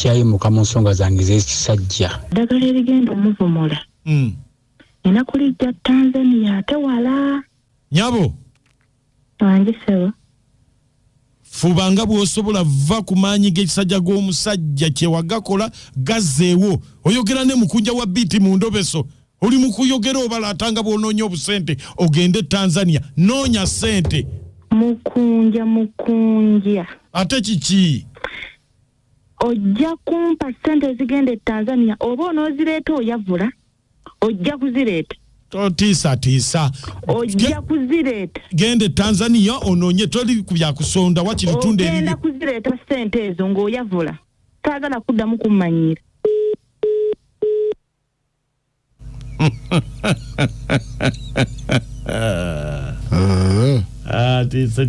sikyayimuka mu nsonga zange ez'ekisajja. Eddagala erigenda omuvumula enakulijja Tanzania ate wala. Nyabo Wange sebo fubanga bw'osobola va ku maanyi g'ekisajja g'omusajja kye wagakola gazzeewo oyogera ne mukunja wa biti mu ndobeso oli mu kuyogera obalatanga bw'onoonya obusente ogende Tanzania noonya sente. Mukunja ate kiki ojja kumpa sente zigenda Tanzania oba onoozireeta oyavula ojja kuzireeta. Totiisa ojja kuzireeta gende Tanzania onoonye toli ku byakusonda wakiri tunda ebibyo. Ogenda kuzireeta sente ezo ng'oyavula saagala kuddamu kummanyira.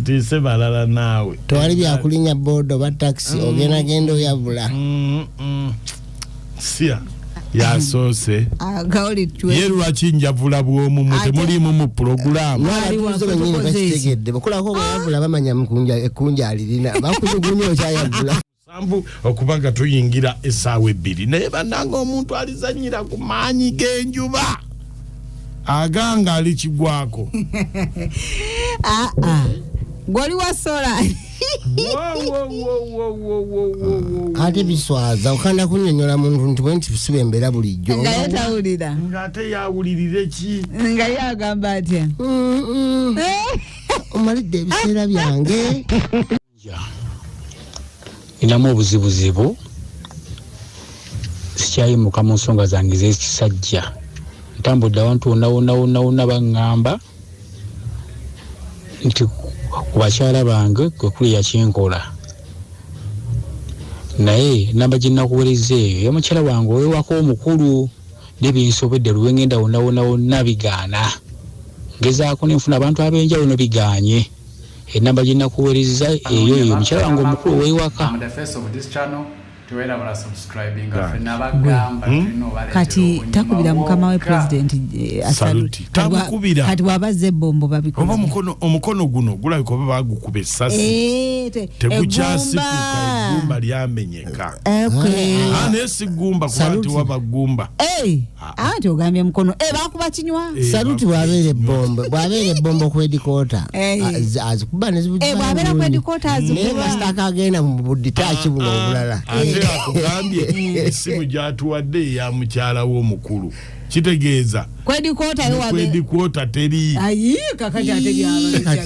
Tiise balala naawe tewali byakulinya bodo ba taxi ogenda genda oyavula. Sia yasoose agawulitwe ye lwaki njavula bw'omu temulimu mu pulogulaamu n'abatuuze bennyini bakitegedde bakolako bayavula bamanya mukunja ekkunja alirina bakuzugunya okyayavula sambu okuba nga tuyingira essaawa ebbiri naye bannanga omuntu alizanyira ku maanyi g'enjuba aganga ali kigwako gwoli wasola ate biswaza okanda kunnyonnyola muntu nti bwe nti busiba embeera bulijjo nga yatawulira ng'ate yawulirire ki nga yagamba atya omalidde ebiseera byange Ninamu obuzibuzibu sikyayimuka mu nsonga zange ez'ekisajja. Ntambudde awantu wonna baŋŋamba nti ku bakyala bange kwe kuli yakinkola. Naye namba gye nakuweereza eyo ya mukyala wange ow'ewaka omukulu n'ebinsobedde luwe ngenda wonna bigaana. Ngezaako nenfuna abantu ab'enjawulo biganye. Enamba gye nakuweereza eyo mukyala wange omukulu ow'ewaka. Kati takubira mukama we president saluti tamukubira kati wabazze bombo babikola oba omukono guno gulabika oba bagukuba essasi tegukyasipuka eggumba lyamenyeka naye si ggumba kubati waba ggumba anti ogambye mukono bakuba kinywa saluti bwabeera ebombo ku edikoota azikuba bwabeera ku edikoota naye basitaka agenda mu buditaaki buno obulala akugambye esimu gyatuwadde ya mukyala w'omukulu kitegeeza kwedikoota teri kakati ate byaba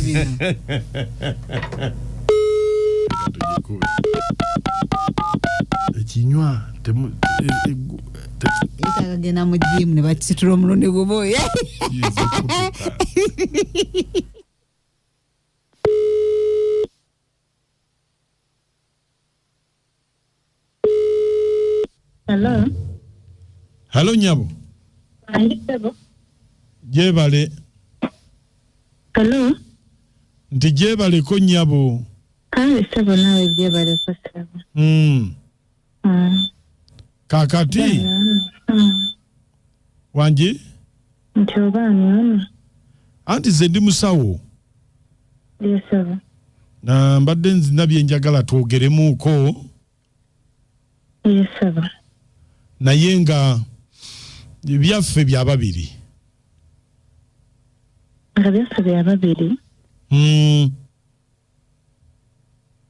ekinywa agenda mu jimu ne bakisitula omulundi guboye Hello nyabo. Jebale. Hello. Nti jebale ko nyabo. Sebo nawe jebale ko sebo. Kakati. Wanji? Nti obani. Anti zendi musawo. Yes sebo. Na mbadde nabye njagala twogeremuuko. Yes sebo. Naye nga byaffe bya babiri. Byaffe bya babiri.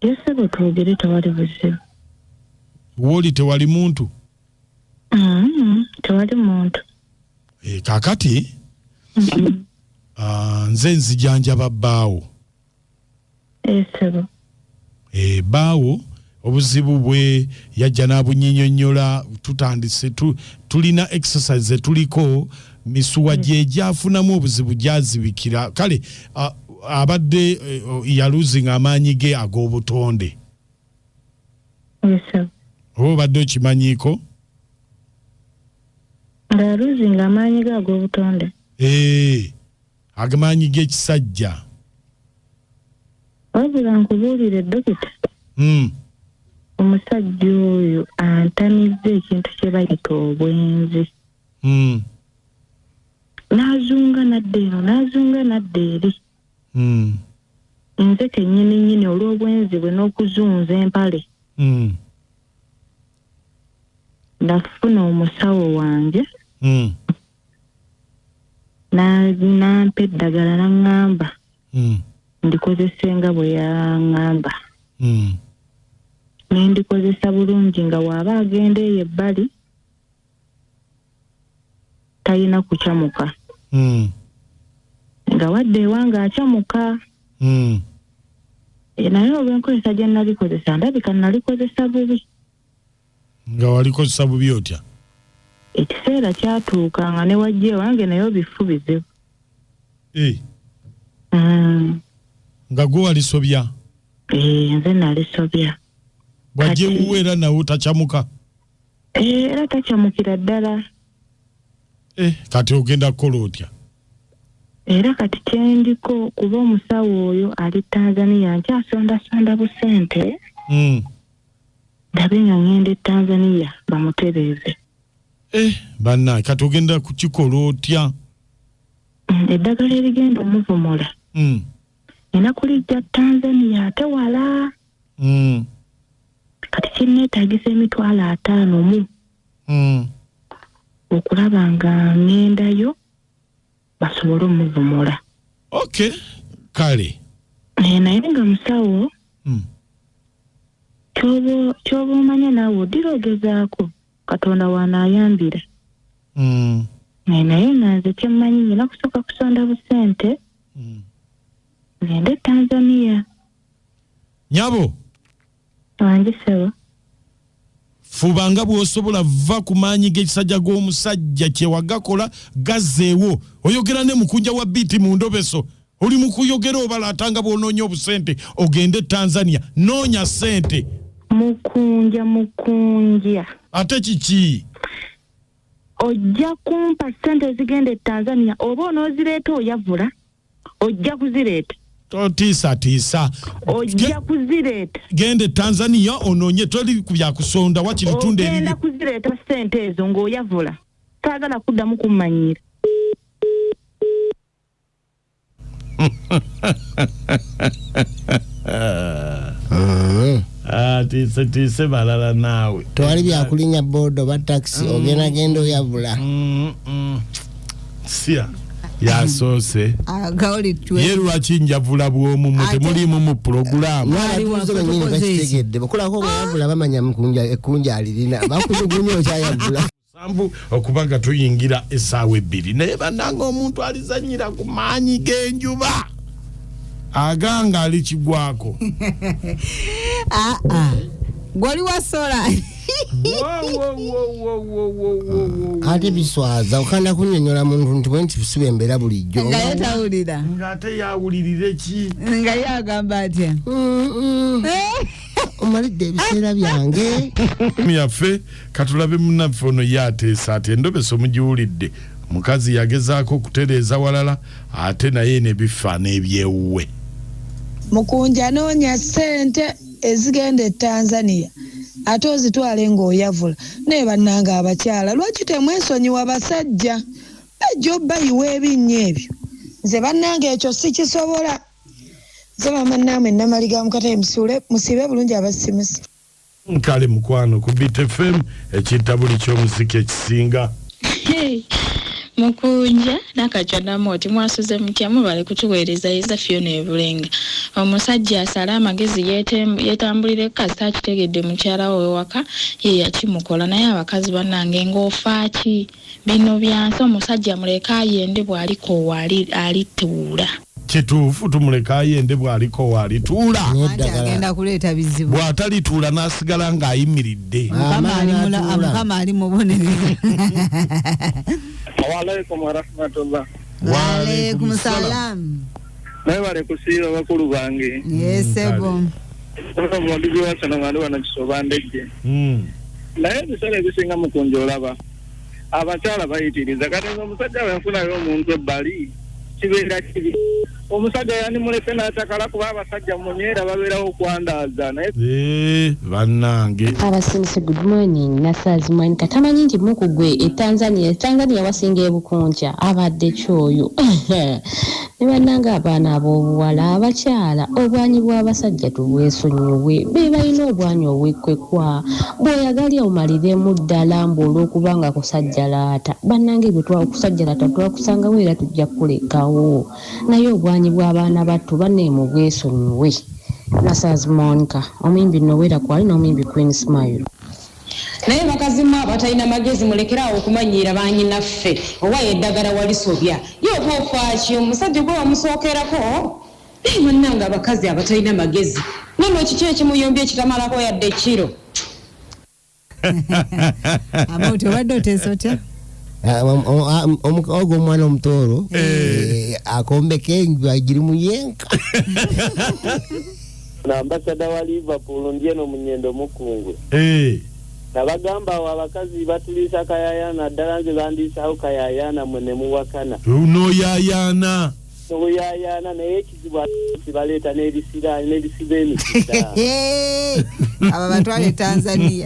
Yes sebo twogere tewali buzibu. Woli tewali muntu? Tewali muntu. Kakati nze nzijanjaba bbaawo. Yes sebo. Bbaawo obuzibu bwe yajja n'abunyinyonnyola tutandise tulina exercise tuliko misuwa gye gyafunamu obuzibu gyazibikira kale abadde yaluzinga amaanyi ge ag'obutonde. Oba obadde okimanyiiko? Yaluzinga amaanyi ge ag'obutonde? amaanyi g'ekisajja. Wabula nkubuulire dokita. Omusajja oyo antamizza ekintu kye bayita obwenzi. N'azunga nadde eno n'azunga nadde eri. Nze kennyini olw'obwenzi bwe n'okuzunza empale. nafuna omusawo wange nampa eddagala naŋŋamba ndikozese nga bwe yaŋŋamba nendikozesa bulungi nga waaba agenda eyo ebbali talina kucamuka nga wadde ewange acamuka naye olw'enkozesa gye nalikozesa ndabika nalikozesa bubi. Nga walikozesa bubi otya? Ekiseera kyatuuka nga ne wajja ewange naye bifu bizibu. Nga gwe walisobya? Nze nalisobya. Bwajja ewuwe era nawe tacamuka? Era tacamukira ddala. Kati ogenda kukola otya? Era kati kyendiko kuba omusawo oyo ali Tanzania nkyasondasonda busente ndabe nga ngende Tanzania bamutereeze. Banna kati ogenda kukikola otya? Eddagala erigenda omuvumula ena kulijja Tanzania ate wala kati kinneetaagisa emitwalo 5 okulaba nga ngendayo basobole omuvumula. Okay, kale. Naye nga musawo kyoba omanya naawe oddira ogezaako Katonda wanaayambira. Naye nanze kyemmanyi nina kusooka kusonda busente ngende Tanzania. Nyabo wange sebo fubanga bw'osobola va ku maanyi g'ekisajja g'omusajja kye wagakola gazzeewo oyogera ne mukunja wa biti mu ndobeso oli mu kuyogera obalaatanga bw'onoonya obusente ogende Tanzania noonya sente. Mukunja ate kiki? Ojja kumpa sente zigende Tanzania oba onoozireeta oyavula ojja kuzireeta. Totiisa. Ojja kuzireeta. Gende Tanzania onoonye toli kubya kusonda wakiri tunde ebyo. Ogenda kuzireeta sente ezo ng'oyavula. Taagala kuddamu kummanyira. Tiise balala naawe. Tewali byakulinya bodo ba taxi ogenda oyavula. Sia. Yasoose gaoli twe yerwa kinjavula bwomu mutemulimu mu program mwalizo banyini bakitegedde bakolako bayavula bamanya mukunja alirina bakujugunyo kyayavula sambu okubanga tuyingira essaawa 2 naye bannanga omuntu alizanyira ku maanyi g'enjuba aganga ali kigwako gwali wasola ate biswaza okanda kunyonyola muntu nti bwenti bisuba embeera bulijjo nga yatawulira ng'ate yawulirire ki nga yagamba atya omalidde ebiseera byange yaffe katulabe munnaffe ono yateesa ati endobeso omugiwulidde mukazi yagezaako okutereeza walala ate naye ne bifaana ebyewuwe. Mukunja noonya ssente ezigenda Tanzania ate ozitwale ng'oyavula naye bannanga abakyala lwaki temwesonyiwa basajja bajja obbayiwa ebinnya ebyo nze bannanga ekyo sikisobola nze mama naamwe namaliga mukataye musibe bulungi abasimusi. Kale mukwano ku BTFM ekitta buli ky'omuziki ekisinga. Mukunja nakajana moti mwasuze mutyamu bale kutuweereza iza Fiona Ebulenga omusajja asala amagezi yetambulire kasa kitegedde mukyala we waka ye yakimukola naye abakazi bannange ng'ofaaki bino byanso omusajja muleka yende bwaliko wali alituula kituufu tumuleka yende bwaliko walituula agenda kuleeta bizibu bw'atalituula n'asigala ng'ayimiridde mukama ali mubonereza. Waalaikum warahmatullah. Waalaikum salam. Naye bale kusiiba bakulu bange. Yesebo. Omudugu wasana ngalo banakisoba ndejje. Naye ebiseera ebisinga mukunja olaba abakyala bayitiriza kati omusajja wenfunayo omuntu ebbali kibeera kibi. Omusajja yani muleke n'atakala kuba abasajja munyeera babeerawo okwandaaza naye bannange abasimisi good morning nasazi mwani katamanyi nti mukugwe Tanzania wasinga ebukunja abadde kyoyo ne bannanga abaana ab'obuwala abakyala obwanyi bw'abasajja tubwesonyiwe be balina obwanyi obwekwekwa bw'oyagalya omaliremu ddala olw'okubanga kusajja laata bannange bwe twakusajja laata twakusangawo era tujja kulekawo naye obwanyi bw'abaana battu banne mu bwesonyiwe. Nasaz Monica omuyimbi Nowera kwali n'omuyimbi Queen Smile. Naye bakazimu abatalina magezi mulekerawo okumanyiira bannyinaffe oba eddagala walisobya ye oba ofaaki omusajja gwe wamusookerako bannanga abakazi abatalina magezi nono kiki ekimuyombye ekitamalako yadde ekiro. Amauti obadde oteesotya ogo omwana omutoolo akombeka enjwa giri mu yenka. Ambasada wa Liverpool ndieno munyendo mukungwe. Nabagamba abakazi batulisa kayayana ddala nze bandiisawo kayayana mwene muwakana. No yayana. No yayana naye ekizibu kibaleeta n'ebisiba emikisa. Aba batwale Tanzania.